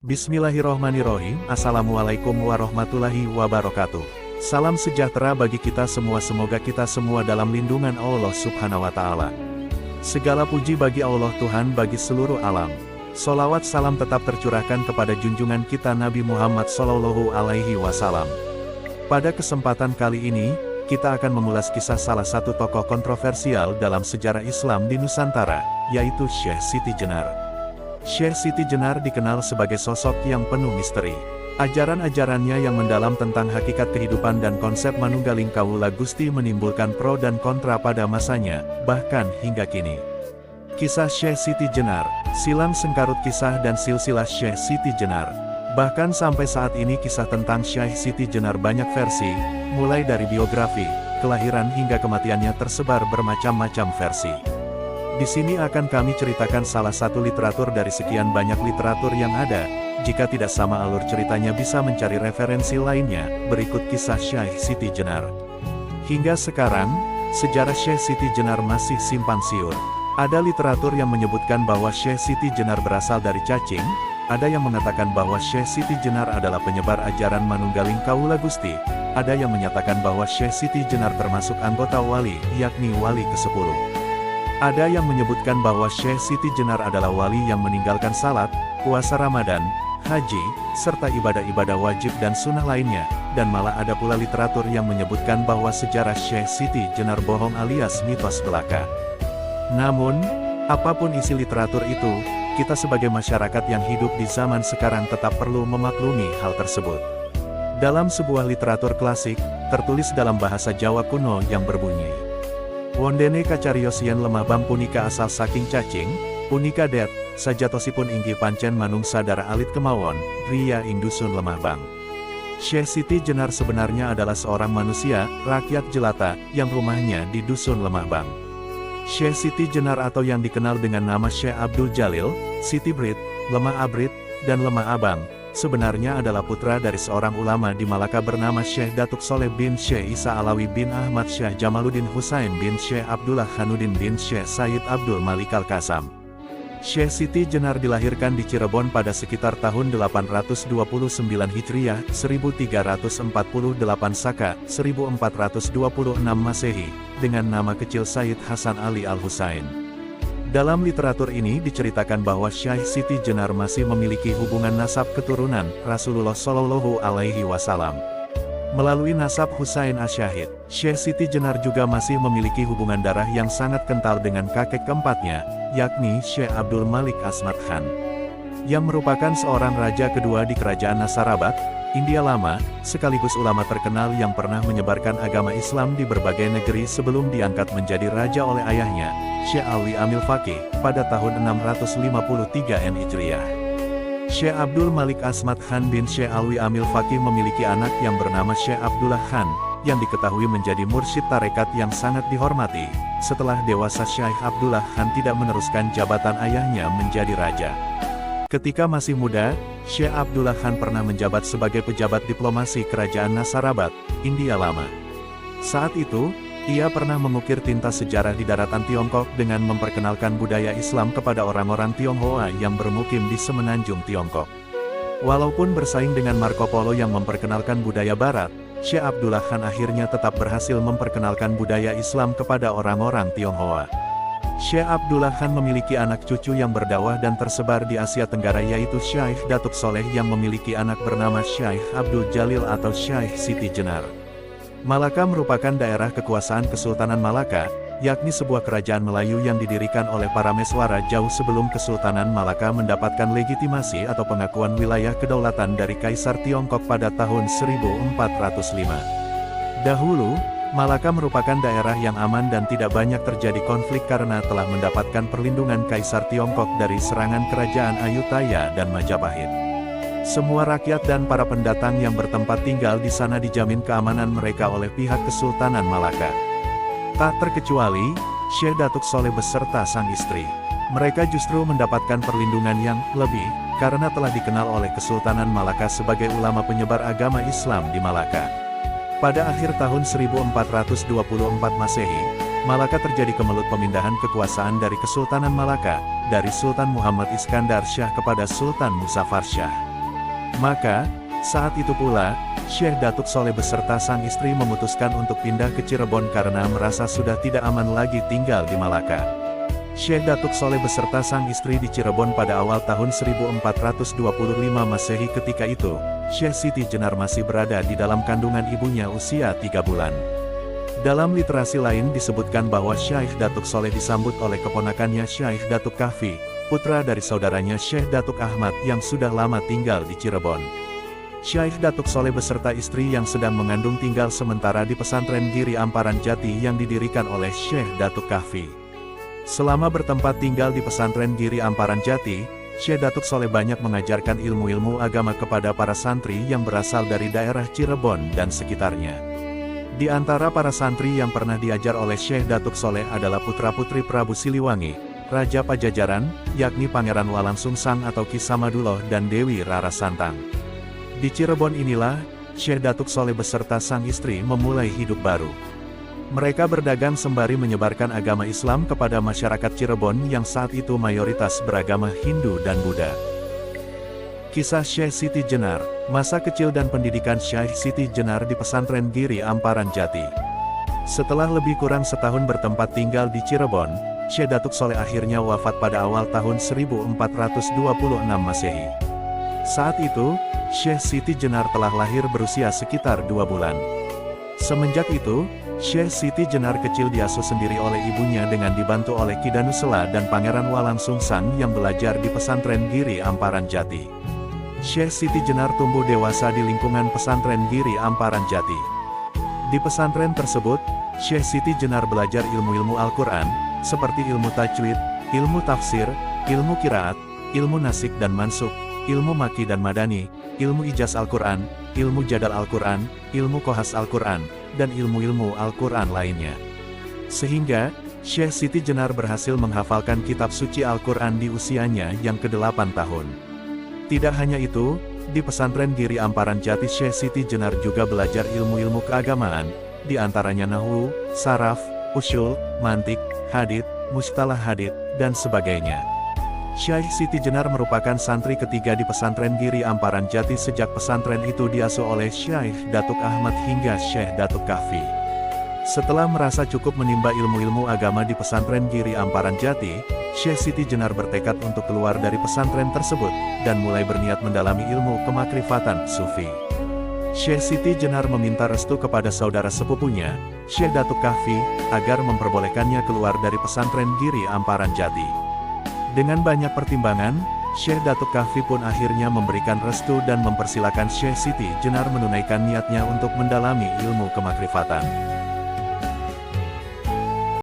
Bismillahirrohmanirrohim. Assalamualaikum warahmatullahi wabarakatuh. Salam sejahtera bagi kita semua, semoga kita semua dalam lindungan Allah Subhanahu wa Ta'ala. Segala puji bagi Allah Tuhan bagi seluruh alam. Sholawat salam tetap tercurahkan kepada junjungan kita Nabi Muhammad Shallallahu Alaihi Wasallam. Pada kesempatan kali ini, kita akan mengulas kisah salah satu tokoh kontroversial dalam sejarah Islam di Nusantara, yaitu Syekh Siti Jenar. Syekh Siti Jenar dikenal sebagai sosok yang penuh misteri. Ajaran-ajarannya yang mendalam tentang hakikat kehidupan dan konsep manunggaling Kawula Gusti menimbulkan pro dan kontra pada masanya, bahkan hingga kini. Kisah Syekh Siti Jenar, silang sengkarut kisah dan silsilah Syekh Siti Jenar. Bahkan sampai saat ini kisah tentang Syekh Siti Jenar banyak versi, mulai dari biografi, kelahiran hingga kematiannya tersebar bermacam-macam versi. Di sini akan kami ceritakan salah satu literatur dari sekian banyak literatur yang ada. Jika tidak sama alur ceritanya bisa mencari referensi lainnya. Berikut kisah Syekh Siti Jenar. Hingga sekarang, sejarah Syekh Siti Jenar masih simpang siur. Ada literatur yang menyebutkan bahwa Syekh Siti Jenar berasal dari cacing. Ada yang mengatakan bahwa Syekh Siti Jenar adalah penyebar ajaran manunggaling Kawula Gusti. Ada yang menyatakan bahwa Syekh Siti Jenar termasuk anggota wali, yakni wali ke-10. Ada yang menyebutkan bahwa Syekh Siti Jenar adalah wali yang meninggalkan salat, puasa Ramadan, haji, serta ibadah-ibadah wajib dan sunnah lainnya, dan malah ada pula literatur yang menyebutkan bahwa sejarah Syekh Siti Jenar bohong alias mitos belaka. Namun, apapun isi literatur itu, kita sebagai masyarakat yang hidup di zaman sekarang tetap perlu memaklumi hal tersebut. Dalam sebuah literatur klasik, tertulis dalam bahasa Jawa kuno yang berbunyi, wondene kacarios yen lemah bang punika asal saking cacing, punika det, sajatosipun inggih pancen manungsa dara alit kemawon, ria ing dusun lemah bang. Syekh Siti Jenar sebenarnya adalah seorang manusia, rakyat jelata, yang rumahnya di dusun lemah bang. Syekh Siti Jenar atau yang dikenal dengan nama Syekh Abdul Jalil, Siti Brit, Lemah Abrit, dan Lemah Abang, sebenarnya adalah putra dari seorang ulama di Malaka bernama Syekh Datuk Soleh bin Syekh Isa Alawi bin Ahmad Syekh Jamaluddin Husain bin Syekh Abdullah Khanuddin bin Syekh Said Abdul Malik Al-Kasam. Syekh Siti Jenar dilahirkan di Cirebon pada sekitar tahun 829 Hijriah, 1348 Saka, 1426 Masehi, dengan nama kecil Said Hasan Ali Al-Husain. Dalam literatur ini diceritakan bahwa Syekh Siti Jenar masih memiliki hubungan nasab keturunan Rasulullah Shallallahu Alaihi Wasallam. Melalui nasab Husain Asyahid, Syekh Siti Jenar juga masih memiliki hubungan darah yang sangat kental dengan kakek keempatnya, yakni Syekh Abdul Malik Asmad Khan, yang merupakan seorang raja kedua di kerajaan Nasarabat, India Lama, sekaligus ulama terkenal yang pernah menyebarkan agama Islam di berbagai negeri sebelum diangkat menjadi raja oleh ayahnya, Syekh Alwi Amil Faqih, pada tahun 653 Hijriah. Syekh Abdul Malik Asmad Khan bin Syekh Alwi Amil Faqih memiliki anak yang bernama Syekh Abdullah Khan, yang diketahui menjadi mursyid tarekat yang sangat dihormati. Setelah dewasa Syekh Abdullah Khan tidak meneruskan jabatan ayahnya menjadi raja. Ketika masih muda, Syekh Abdullah Khan pernah menjabat sebagai pejabat diplomasi kerajaan Nasarabat, India Lama. Saat itu, ia pernah mengukir tinta sejarah di daratan Tiongkok dengan memperkenalkan budaya Islam kepada orang-orang Tionghoa yang bermukim di semenanjung Tiongkok. Walaupun bersaing dengan Marco Polo yang memperkenalkan budaya Barat, Syekh Abdullah Khan akhirnya tetap berhasil memperkenalkan budaya Islam kepada orang-orang Tionghoa. Syekh Abdullah Khan memiliki anak cucu yang berdakwah dan tersebar di Asia Tenggara, yaitu Syekh Datuk Soleh yang memiliki anak bernama Syekh Abdul Jalil atau Syekh Siti Jenar. Malaka merupakan daerah kekuasaan Kesultanan Malaka, yakni sebuah kerajaan Melayu yang didirikan oleh para Meswara jauh sebelum Kesultanan Malaka mendapatkan legitimasi atau pengakuan wilayah kedaulatan dari Kaisar Tiongkok pada tahun 1405. Dahulu, Malaka merupakan daerah yang aman dan tidak banyak terjadi konflik karena telah mendapatkan perlindungan Kaisar Tiongkok dari serangan kerajaan Ayutthaya dan Majapahit. Semua rakyat dan para pendatang yang bertempat tinggal di sana dijamin keamanan mereka oleh pihak Kesultanan Malaka. Tak terkecuali, Syekh Datuk Soleh beserta sang istri. Mereka justru mendapatkan perlindungan yang lebih, karena telah dikenal oleh Kesultanan Malaka sebagai ulama penyebar agama Islam di Malaka. Pada akhir tahun 1424 Masehi, Malaka terjadi kemelut pemindahan kekuasaan dari Kesultanan Malaka, dari Sultan Muhammad Iskandar Shah kepada Sultan Muzaffar Shah. Maka, saat itu pula, Syekh Datuk Soleh beserta sang istri memutuskan untuk pindah ke Cirebon karena merasa sudah tidak aman lagi tinggal di Malaka. Syekh Datuk Soleh beserta sang istri di Cirebon pada awal tahun 1425 Masehi. Ketika itu, Syekh Siti Jenar masih berada di dalam kandungan ibunya usia 3 bulan. Dalam literasi lain disebutkan bahwa Syekh Datuk Soleh disambut oleh keponakannya Syekh Datuk Kahfi, putra dari saudaranya Syekh Datuk Ahmad yang sudah lama tinggal di Cirebon. Syekh Datuk Soleh beserta istri yang sedang mengandung tinggal sementara di pesantren Giri Amparan Jati yang didirikan oleh Syekh Datuk Kahfi. Selama bertempat tinggal di pesantren Giri Amparan Jati, Syekh Datuk Soleh banyak mengajarkan ilmu-ilmu agama kepada para santri yang berasal dari daerah Cirebon dan sekitarnya. Di antara para santri yang pernah diajar oleh Syekh Datuk Soleh adalah putra-putri Prabu Siliwangi, Raja Pajajaran, yakni Pangeran Walangsungsang atau Ki Samaduloh dan Dewi Rara Santang. Di Cirebon inilah, Syekh Datuk Soleh beserta sang istri memulai hidup baru. Mereka berdagang sembari menyebarkan agama Islam kepada masyarakat Cirebon yang saat itu mayoritas beragama Hindu dan Buddha. Kisah Syekh Siti Jenar, masa kecil dan pendidikan Syekh Siti Jenar di pesantren Giri Amparan Jati. Setelah lebih kurang setahun bertempat tinggal di Cirebon, Syekh Datuk Soleh akhirnya wafat pada awal tahun 1426 Masehi. Saat itu, Syekh Siti Jenar telah lahir berusia sekitar 2 bulan. Semenjak itu, Syekh Siti Jenar kecil diasuh sendiri oleh ibunya dengan dibantu oleh Ki Danusela dan Pangeran Walangsungsang yang belajar di pesantren Giri Amparan Jati. Syekh Siti Jenar tumbuh dewasa di lingkungan pesantren Giri Amparan Jati. Di pesantren tersebut, Syekh Siti Jenar belajar ilmu-ilmu Al-Quran, seperti ilmu tajwid, ilmu tafsir, ilmu qiraat, ilmu nasik dan mansuk, ilmu maki dan madani, ilmu ijaz Al-Quran, ilmu jadal Al-Quran, ilmu kohas Al-Quran, dan ilmu-ilmu Al-Quran lainnya. Sehingga, Syekh Siti Jenar berhasil menghafalkan kitab suci Al-Quran di usianya yang ke-8 tahun. Tidak hanya itu, di pesantren Giri Amparan Jati Syekh Siti Jenar juga belajar ilmu-ilmu keagamaan, di antaranya nahwu, saraf, usyul, mantik, hadits, mustalah hadits, dan sebagainya. Syekh Siti Jenar merupakan santri ketiga di pesantren Giri Amparan Jati sejak pesantren itu diasuh oleh Syekh Datuk Ahmad hingga Syekh Datuk Kahfi. Setelah merasa cukup menimba ilmu-ilmu agama di pesantren Giri Amparan Jati, Syekh Siti Jenar bertekad untuk keluar dari pesantren tersebut, dan mulai berniat mendalami ilmu kemakrifatan sufi. Syekh Siti Jenar meminta restu kepada saudara sepupunya, Syekh Datuk Kahfi, agar memperbolehkannya keluar dari pesantren Giri Amparan Jati. Dengan banyak pertimbangan, Syekh Datuk Kahfi pun akhirnya memberikan restu dan mempersilakan Syekh Siti Jenar menunaikan niatnya untuk mendalami ilmu kemakrifatan.